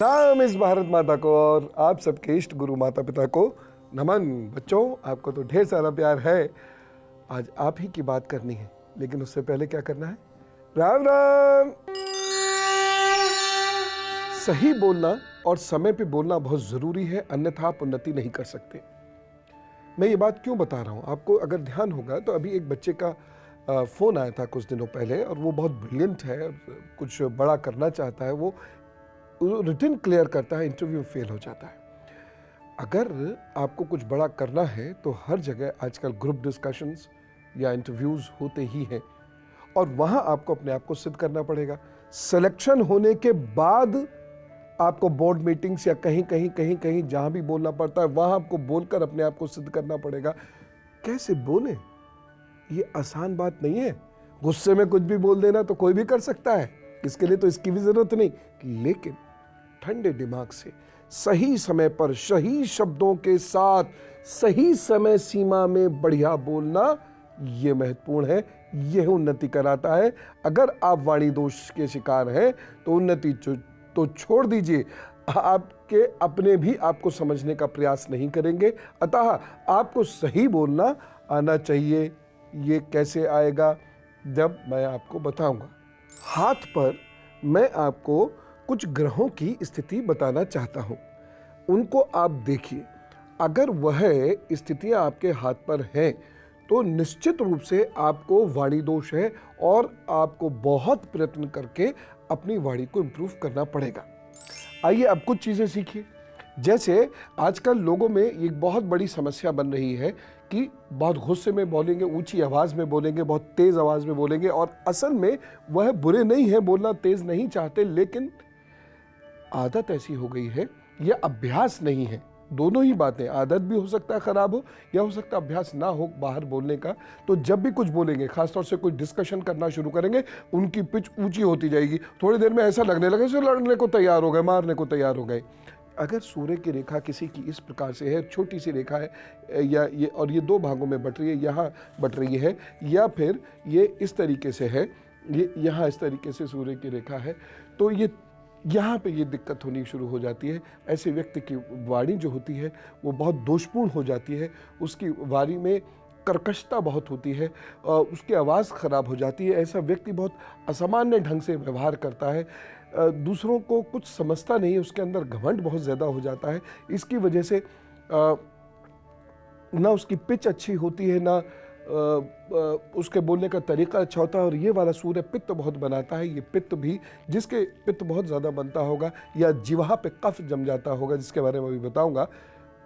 नाम इस भारत माता को और आप सबके इष्ट गुरु माता पिता को नमन। बच्चों, आपको तो ढेर सारा प्यार है। आज आप ही की बात करनी है, लेकिन उससे पहले क्या करना है? राम राम। सही बोलना और समय पे बोलना बहुत जरूरी है, अन्यथा आप उन्नति नहीं कर सकते। मैं ये बात क्यों बता रहा हूँ आपको? अगर ध्यान होगा तो अभी एक बच्चे का फोन आया था कुछ दिनों पहले, और वो बहुत ब्रिलियंट है, कुछ बड़ा करना चाहता है। वो रिटन क्लियर करता है, इंटरव्यू में फेल हो जाता है। अगर आपको कुछ बड़ा करना है तो हर जगह आजकल ग्रुप डिस्कशंस या इंटरव्यूज होते ही हैं, और वहां आपको अपने आप को सिद्ध करना पड़ेगा। सिलेक्शन होने के बाद आपको बोर्ड मीटिंग्स या कहीं जहां भी बोलना पड़ता है वहां आपको बोलकर अपने आप को सिद्ध करना पड़ेगा। कैसे बोले, ये आसान बात नहीं है। गुस्से में कुछ भी बोल देना तो कोई भी कर सकता है, इसके लिए तो इसकी भी जरूरत नहीं। लेकिन ठंडे दिमाग से सही समय पर सही शब्दों के साथ सही समय सीमा में बढ़िया बोलना, यह महत्वपूर्ण है, यह उन्नति कराता है। अगर आप वाणी दोष के शिकार हैं तो उन्नति तो छोड़ दीजिए, आपके अपने भी आपको समझने का प्रयास नहीं करेंगे। अतः आपको सही बोलना आना चाहिए। ये कैसे आएगा? जब मैं आपको बताऊंगा। हाथ पर मैं आपको कुछ ग्रहों की स्थिति बताना चाहता हूं, उनको आप देखिए। अगर वह स्थितियां आपके हाथ पर हैं तो निश्चित रूप से आपको वाणी दोष है, और आपको बहुत प्रयत्न करके अपनी वाणी को इंप्रूव करना पड़ेगा। आइए अब कुछ चीजें सीखिए। जैसे आजकल लोगों में एक बहुत बड़ी समस्या बन रही है कि बहुत गुस्से में बोलेंगे, ऊंची आवाज में बोलेंगे, बहुत तेज आवाज में बोलेंगे, और असल में वह बुरे नहीं है, बोलना तेज नहीं चाहते, लेकिन आदत ऐसी हो गई है, यह अभ्यास नहीं है। दोनों ही बातें, आदत भी हो सकता है खराब हो, या हो सकता है अभ्यास ना हो बाहर बोलने का। तो जब भी कुछ बोलेंगे, खासतौर से कोई डिस्कशन करना शुरू करेंगे, उनकी पिच ऊंची होती जाएगी। थोड़ी देर में ऐसा लगने लगे जैसे लड़ने को तैयार हो गए, मारने को तैयार हो गए। अगर सूर्य की रेखा किसी की इस प्रकार से है, छोटी सी रेखा है, या ये, और ये दो भागों में बट रही है, यहाँ बट रही है, या फिर ये इस तरीके से है, ये यहाँ इस तरीके से सूर्य की रेखा है, तो ये यहाँ पे ये दिक्कत होनी शुरू हो जाती है। ऐसे व्यक्ति की वाणी जो होती है वो बहुत दोषपूर्ण हो जाती है, उसकी वाणी में कर्कशता बहुत होती है, उसकी आवाज़ खराब हो जाती है। ऐसा व्यक्ति बहुत असामान्य ढंग से व्यवहार करता है, दूसरों को कुछ समझता नहीं है, उसके अंदर घमंड बहुत ज़्यादा हो जाता है। इसकी वजह से ना उसकी पिच अच्छी होती है, ना उसके बोलने का तरीका अच्छा होता है। और ये वाला सूर्य पित्त बहुत बनाता है। ये पित्त भी, जिसके पित्त बहुत ज़्यादा बनता होगा या जिह्वा पे कफ जम जाता होगा, जिसके बारे में अभी बताऊंगा,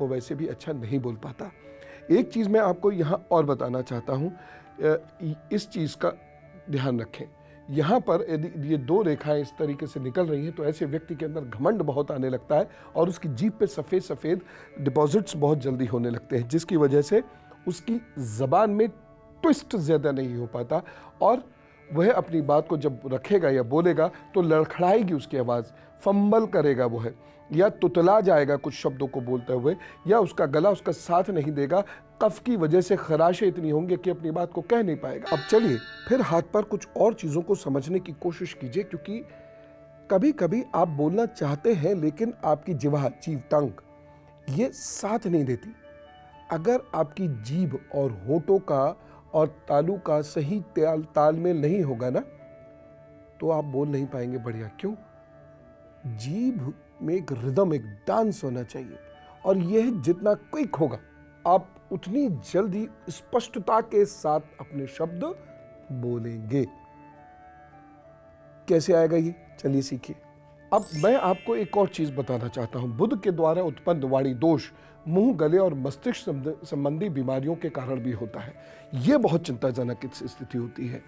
वो वैसे भी अच्छा नहीं बोल पाता। एक चीज़ मैं आपको यहाँ और बताना चाहता हूँ, इस चीज़ का ध्यान रखें। यहाँ पर यदि ये दो रेखाएं इस तरीके से निकल रही हैं तो ऐसे व्यक्ति के अंदर घमंड बहुत आने लगता है, और उसकी जीभ पे सफ़ेद सफ़ेद डिपॉजिट्स बहुत जल्दी होने लगते हैं, जिसकी वजह से उसकी ज़बान में ट्विस्ट ज़्यादा नहीं हो पाता, और वह अपनी बात को जब रखेगा या बोलेगा तो लड़खड़ाएगी उसकी आवाज़, फंबल करेगा वह, या तुतला जाएगा कुछ शब्दों को बोलते हुए, या उसका गला उसका साथ नहीं देगा। कफ की वजह से खराशें इतनी होंगी कि अपनी बात को कह नहीं पाएगा। अब चलिए फिर हाथ पर कुछ और चीज़ों को समझने की कोशिश कीजिए, क्योंकि कभी कभी आप बोलना चाहते हैं लेकिन आपकी जिह्वा, जीभ, टंग ये साथ नहीं देती। अगर आपकी जीभ और होठों का और तालू का सही तालमेल नहीं होगा ना, तो आप बोल नहीं पाएंगे बढ़िया। क्यों? जीभ में एक रिदम, एक डांस होना चाहिए, और यह जितना क्विक होगा आप उतनी जल्दी स्पष्टता के साथ अपने शब्द बोलेंगे। कैसे आएगा ये? चलिए सीखिए। अब मैं आपको एक और चीज बताना चाहता हूं। बुध के द्वारा उत्पन्न वाणी दोष मुंह, गले और मस्तिष्क संबंधी बीमारियों के कारण भी होता है। यह बहुत चिंताजनक स्थिति होती है।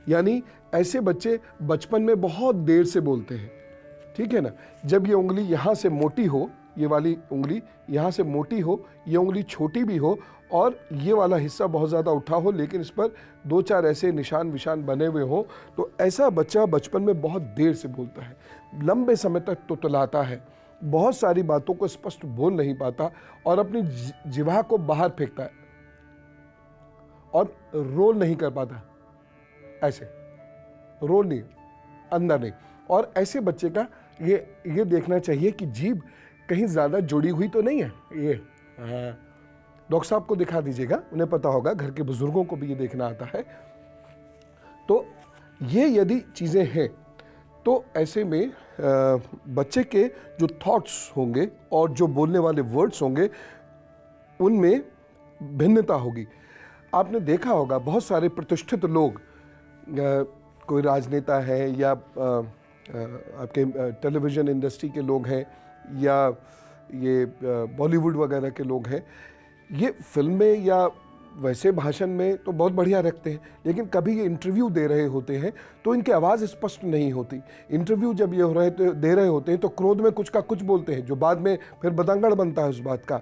यानी ऐसे बच्चे बचपन में बहुत देर से बोलते हैं, ठीक है ना। जब ये उंगली यहाँ से मोटी हो, ये वाली उंगली यहाँ से मोटी हो, ये उंगली छोटी भी हो, और ये वाला हिस्सा बहुत ज़्यादा उठा हो, लेकिन इस पर दो चार ऐसे निशान विशान बने हुए हों, तो ऐसा बच्चा बचपन में बहुत देर से बोलता है, लंबे समय तक तुतलाता है, बहुत सारी बातों को स्पष्ट बोल नहीं पाता, और अपनी जिह्वा को बाहर फेंकता है, और रोल नहीं कर पाता, ऐसे रोल नहीं, अंदर नहीं। और ऐसे बच्चे का ये देखना चाहिए कि जीभ कहीं ज़्यादा जुड़ी हुई तो नहीं है। ये हाँ, डॉक्टर साहब को दिखा दीजिएगा, उन्हें पता होगा, घर के बुजुर्गों को भी ये देखना आता है। तो ये यदि चीज़ें हैं तो ऐसे में बच्चे के जो थॉट्स होंगे और जो बोलने वाले वर्ड्स होंगे उनमें भिन्नता होगी। आपने देखा होगा बहुत सारे प्रतिष्ठित लोग, कोई राजनेता है या आपके टेलीविज़न इंडस्ट्री के लोग हैं या ये बॉलीवुड वगैरह के लोग हैं, ये फिल्में या वैसे भाषण में तो बहुत बढ़िया रखते हैं, लेकिन कभी ये इंटरव्यू दे रहे होते हैं तो इनकी आवाज़ स्पष्ट नहीं होती। इंटरव्यू जब ये दे रहे होते हैं तो क्रोध में कुछ का कुछ बोलते हैं, जो बाद में फिर बतंगड़ बनता है उस बात का।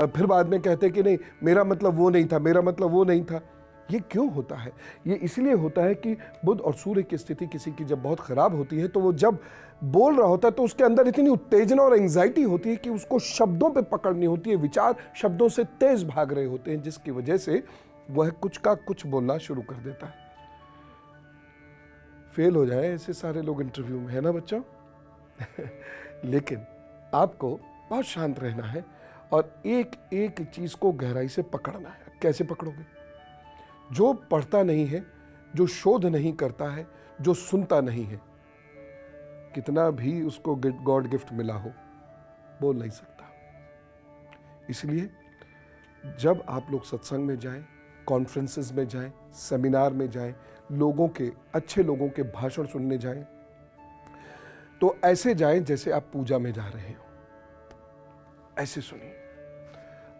फिर बाद में कहते हैं कि नहीं, मेरा मतलब वो नहीं था, मेरा मतलब वो नहीं था। ये क्यों होता है? ये इसलिए होता है कि बुध और सूर्य की स्थिति किसी की जब बहुत ख़राब होती है तो वो जब बोल रहा होता है तो उसके अंदर इतनी उत्तेजना और एंजाइटी होती है कि उसको शब्दों पे पकड़नी होती है, विचार शब्दों से तेज भाग रहे होते हैं, जिसकी वजह से वह कुछ का कुछ बोलना शुरू कर देता है। फेल हो जाए ऐसे सारे लोग इंटरव्यू में, है ना बच्चों? लेकिन आपको बहुत शांत रहना है और एक एक चीज को गहराई से पकड़ना है। कैसे पकड़ोगे? जो पढ़ता नहीं है, जो शोध नहीं करता है, जो सुनता नहीं है, कितना भी उसको गॉड गिफ्ट मिला हो, बोल नहीं सकता। इसलिए जब आप लोग सत्संग में जाएं, कॉन्फ्रेंसेस में जाएं, सेमिनार में जाएं, लोगों के, अच्छे लोगों के भाषण सुनने जाएं, तो ऐसे जाएं जैसे आप पूजा में जा रहे हो, ऐसे सुनिए।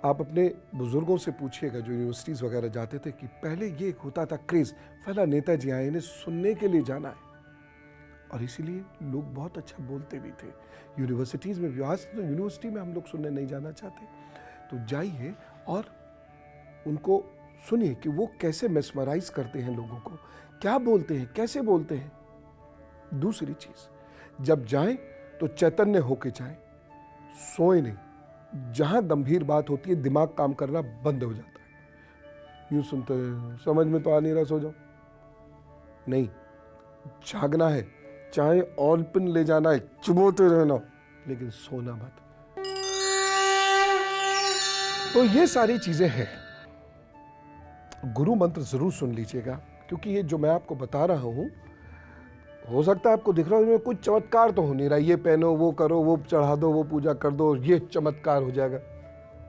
आप अपने बुजुर्गों से पूछिएगा जो यूनिवर्सिटीज़ वगैरह जाते थे कि पहले ये एक होता था क्रेज, फला नेताजी आए, इन्हें सुनने के लिए जाना है, और इसीलिए लोग बहुत अच्छा बोलते भी थे यूनिवर्सिटीज़ में भी। आज तो यूनिवर्सिटी में हम लोग सुनने नहीं जाना चाहते। तो जाइए और उनको सुनिए कि वो कैसे मेस्मराइज करते हैं लोगों को, क्या बोलते हैं, कैसे बोलते हैं। दूसरी चीज़, जब जाएं तो चैतन्य होके जाएं, सोए नहीं। जहां गंभीर बात होती है दिमाग काम करना बंद हो जाता है। यूं सुनते हैं, समझ में तो आ नहीं रहा, सो जाओ। नहीं, जागना है, चाहे ऑल पिन ले जाना है, चुभोते रहना, लेकिन सोना मत। तो ये सारी चीजें हैं। गुरु मंत्र जरूर सुन लीजिएगा, क्योंकि ये जो मैं आपको बता रहा हूं, हो सकता है आपको दिख रहा हो कुछ चमत्कार तो हो नहीं रहा, ये पहनो, वो करो, वो चढ़ा दो, वो पूजा कर दो, ये चमत्कार हो जाएगा।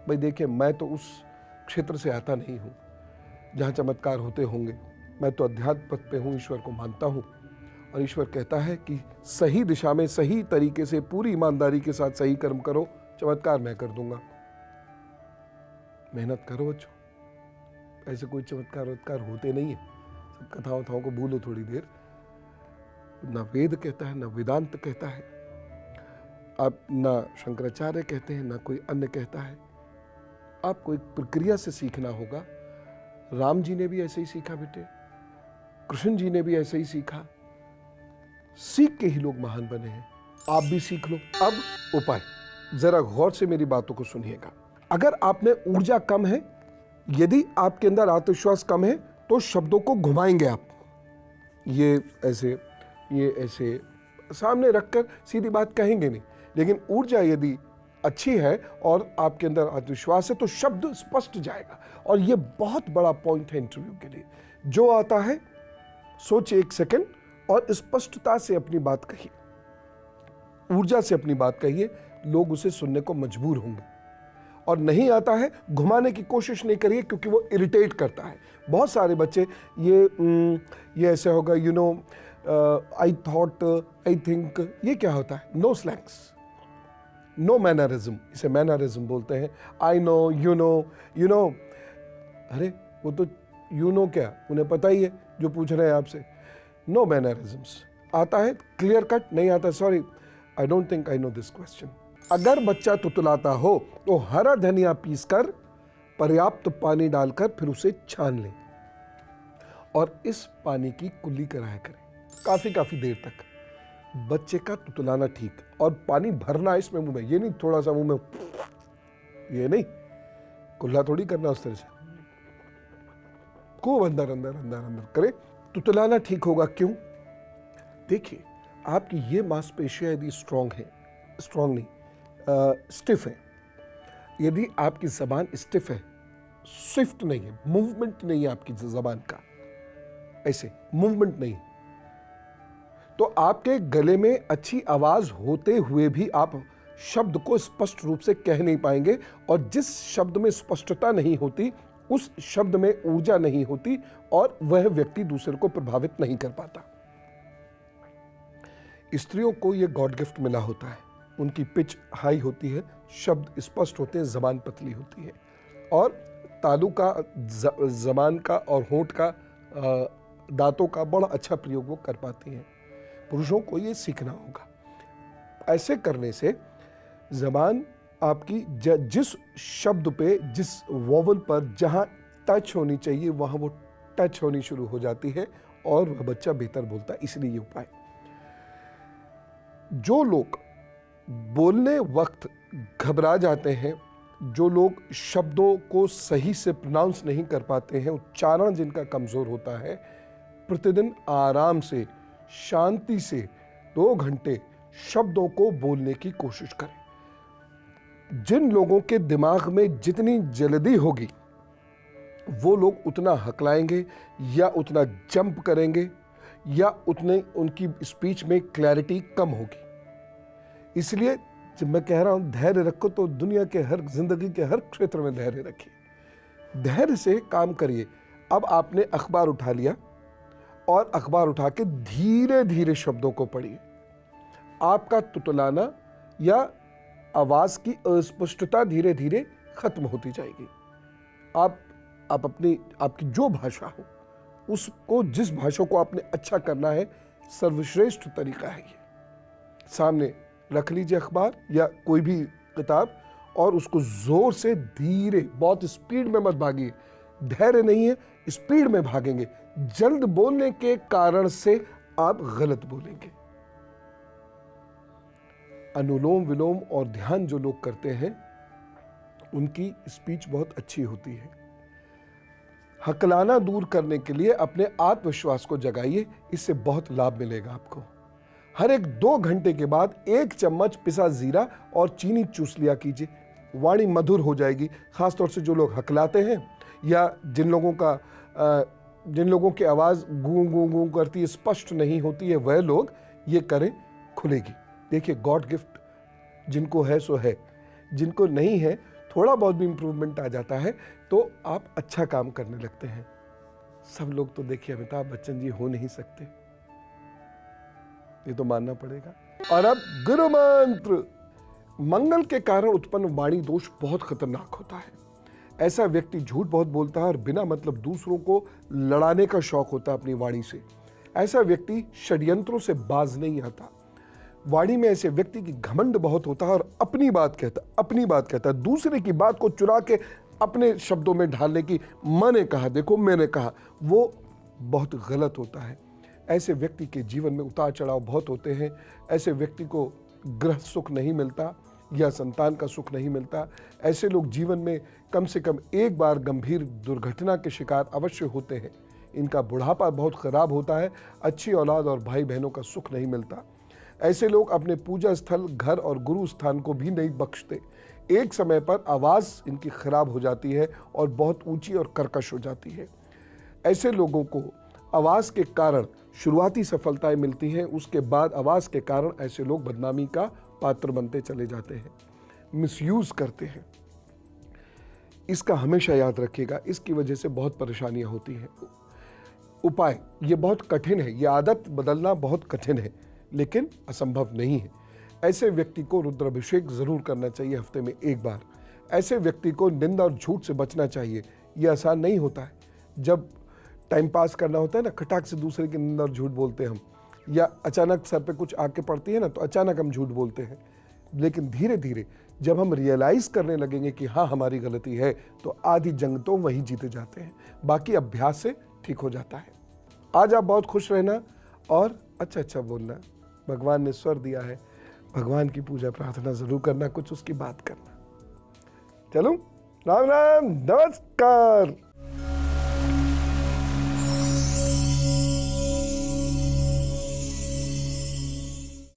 भाई देखिए, मैं तो उस क्षेत्र से आता नहीं हूँ जहाँ चमत्कार होते होंगे। मैं तो अध्यात्म पथ पे हूँ, ईश्वर को मानता हूँ, और ईश्वर कहता है कि सही दिशा में, सही तरीके से, पूरी ईमानदारी के साथ सही कर्म करो, चमत्कार मैं कर दूंगा। मेहनत करो बच्चों, ऐसे कोई चमत्कार होते नहीं है। सब कथाओं को भूलो थोड़ी देर। ना वेद कहता है, ना वेदांत कहता है, आप ना शंकराचार्य कहते हैं, ना कोई अन्य कहता है। आपको एक प्रक्रिया से सीखना होगा। राम जी ने भी ऐसे ही सीखा बेटे, कृष्ण जी ने भी ऐसे ही सीखा। सीख के ही लोग महान बने हैं। आप भी सीख लो। अब उपाय, जरा गौर से मेरी बातों को सुनिएगा। अगर आप में ऊर्जा कम है, यदि आपके अंदर आत्मविश्वास कम है, तो शब्दों को घुमाएंगे आप। ये ऐसे सामने रखकर सीधी बात कहेंगे नहीं। लेकिन ऊर्जा यदि अच्छी है और आपके अंदर आत्मविश्वास है, तो शब्द स्पष्ट जाएगा। और ये बहुत बड़ा पॉइंट है इंटरव्यू के लिए। जो आता है, सोचिए एक सेकंड और स्पष्टता से अपनी बात कहिए, ऊर्जा से अपनी बात कहिए, लोग उसे सुनने को मजबूर होंगे। और नहीं आता है, घुमाने की कोशिश नहीं करिए, क्योंकि वो इरिटेट करता है। बहुत सारे बच्चे ये ऐसे होगा, you know, I thought, I think, ये क्या होता है? नो स्लैंग्स, नो मैनरिज्म, इसे मैनरिज्म बोलते हैं। आई नो, यू नो, अरे वो तो यू नो क्या, उन्हें पता ही है जो पूछ रहे हैं आपसे। No mannerisms. आता है क्लियर कट? नहीं आता, sorry, I don't think I know this question. अगर बच्चा तुतलाता हो तो हरा धनिया पीसकर पर्याप्त पानी डालकर फिर उसे छान लें और इस पानी की कुल्ली कराया करें काफी देर तक। बच्चे का तुतलाना ठीक, और पानी भरना इसमें मुंह में, ये नहीं थोड़ा सा मुंह में, ये नहीं, कुल्ला थोड़ी करना उस तरह से, खूब अंदर अंदर अंदर अंदर करे। तुतलाना ठीक होगा। क्यों? देखिए, आपकी ये मांसपेशियां यदि स्ट्रांग है, स्ट्रांग नहीं, स्टिफ है, यदि आपकी जबान स्टिफ है, स्विफ्ट नहीं है, मूवमेंट नहीं है आपकी जबान का, ऐसे मूवमेंट नहीं, तो आपके गले में अच्छी आवाज होते हुए भी आप शब्द को स्पष्ट रूप से कह नहीं पाएंगे, और जिस शब्द में स्पष्टता नहीं होती उस शब्द में ऊर्जा नहीं होती, और वह व्यक्ति दूसरे को प्रभावित नहीं कर पाता। स्त्रियों को यह गॉड गिफ्ट मिला होता है, उनकी पिच हाई होती है, शब्द स्पष्ट होते हैं, जबान पतली होती है, और तालू का, जबान का और होंठ का, दांतों का बड़ा अच्छा प्रयोग वो कर पाती हैं। पुरुषों को ये सीखना होगा। ऐसे करने से जबान आपकी जिस शब्द पे, जिस वोवल पर जहां टच होनी चाहिए वहां वो टच होनी शुरू हो जाती है, और वह बच्चा बेहतर बोलता है। इसलिए ये उपाय, जो लोग बोलने वक्त घबरा जाते हैं, जो लोग शब्दों को सही से प्रोनाउंस नहीं कर पाते हैं, उच्चारण जिनका कमजोर होता है, प्रतिदिन आराम से, शांति से 2 घंटे शब्दों को बोलने की कोशिश करें। जिन लोगों के दिमाग में जितनी जल्दी होगी वो लोग उतना हकलाएंगे, या उतना जंप करेंगे, या उतने उनकी स्पीच में क्लैरिटी कम होगी। इसलिए जब मैं कह रहा हूं धैर्य रखो, तो दुनिया के हर, जिंदगी के हर क्षेत्र में धैर्य रखिए, धैर्य से काम करिए। अब आपने अखबार उठा लिया, और अखबार उठा के धीरे धीरे शब्दों को पढ़िए। आपका तुतलाना या आवाज की अस्पष्टता धीरे धीरे खत्म होती जाएगी। आप आपकी जो भाषा हो, उसको, जिस भाषा को आपने अच्छा करना है, सर्वश्रेष्ठ तरीका है ये। सामने रख लीजिए अखबार या कोई भी किताब, और उसको जोर से धीरे, बहुत स्पीड में मत भागिए, धैर्य नहीं है, स्पीड में भागेंगे। जल्द बोलने के कारण से आप गलत बोलेंगे। अनुलोम विलोम और ध्यान जो लोग करते हैं उनकी स्पीच बहुत अच्छी होती है। हकलाना दूर करने के लिए अपने आत्मविश्वास को जगाइए, इससे बहुत लाभ मिलेगा आपको। हर एक 2 घंटे के बाद 1 चम्मच पिसा जीरा और चीनी चूस लिया कीजिए, वाणी मधुर हो जाएगी। खासतौर से जो लोग हकलाते हैं, या जिन लोगों की आवाज़ गूं गूं गूं करती है, स्पष्ट नहीं होती है, वह लोग ये करें, खुलेगी। देखिए, गॉड गिफ्ट जिनको है सो है, जिनको नहीं है थोड़ा बहुत भी इंप्रूवमेंट आ जाता है तो आप अच्छा काम करने लगते हैं। सब लोग तो देखिए अमिताभ बच्चन जी हो नहीं सकते, ये तो मानना पड़ेगा। और अब गुरु मंत्र। मंगल के कारण उत्पन्न वाणी दोष बहुत खतरनाक होता है। ऐसा व्यक्ति झूठ बहुत बोलता है और बिना मतलब दूसरों को लड़ाने का शौक होता है अपनी वाणी से। ऐसा व्यक्ति षड्यंत्रों से बाज नहीं आता। वाणी में ऐसे व्यक्ति की घमंड बहुत होता है और अपनी बात कहता है, दूसरे की बात को चुरा के अपने शब्दों में ढालने की, मैंने कहा, देखो मैंने कहा, वो बहुत गलत होता है। ऐसे व्यक्ति के जीवन में उतार चढ़ाव बहुत होते हैं। ऐसे व्यक्ति को गृह सुख नहीं मिलता या संतान का सुख नहीं मिलता। ऐसे लोग जीवन में कम से कम एक बार गंभीर दुर्घटना के शिकार अवश्य होते हैं। इनका बुढ़ापा बहुत खराब होता है। अच्छी औलाद और भाई बहनों का सुख नहीं मिलता। ऐसे लोग अपने पूजा स्थल, घर और गुरु स्थान को भी नहीं बख्शते। एक समय पर आवाज़ इनकी खराब हो जाती है और बहुत ऊंची और कर्कश हो जाती है। ऐसे लोगों को आवाज़ के कारण शुरुआती सफलताएं मिलती हैं, उसके बाद आवाज़ के कारण ऐसे लोग बदनामी का पात्र बनते चले जाते हैं, मिसयूज़ करते हैं। इसका हमेशा याद रखिएगा, इसकी वजह से बहुत परेशानियां होती हैं। उपाय ये बहुत कठिन है, ये आदत बदलना बहुत कठिन है, लेकिन असंभव नहीं है। ऐसे व्यक्ति को रुद्राभिषेक जरूर करना चाहिए हफ्ते में एक बार। ऐसे व्यक्ति को निंदा और झूठ से बचना चाहिए। ये आसान नहीं होता है। जब टाइम पास करना होता है ना, खटाक से दूसरे की निंदा और झूठ बोलते हैं हम, या अचानक सर पे कुछ आके पड़ती है ना तो अचानक हम झूठ बोलते हैं। लेकिन धीरे धीरे जब हम रियलाइज करने लगेंगे कि हाँ हमारी गलती है, तो आधी जंग तो वहीं जीते जाते हैं, बाकी अभ्यास से ठीक हो जाता है। आज आप बहुत खुश रहना और अच्छा बोलना। भगवान ने स्वर दिया है, भगवान की पूजा प्रार्थना जरूर करना, कुछ उसकी बात करना। चलो, राम राम, नमस्कार।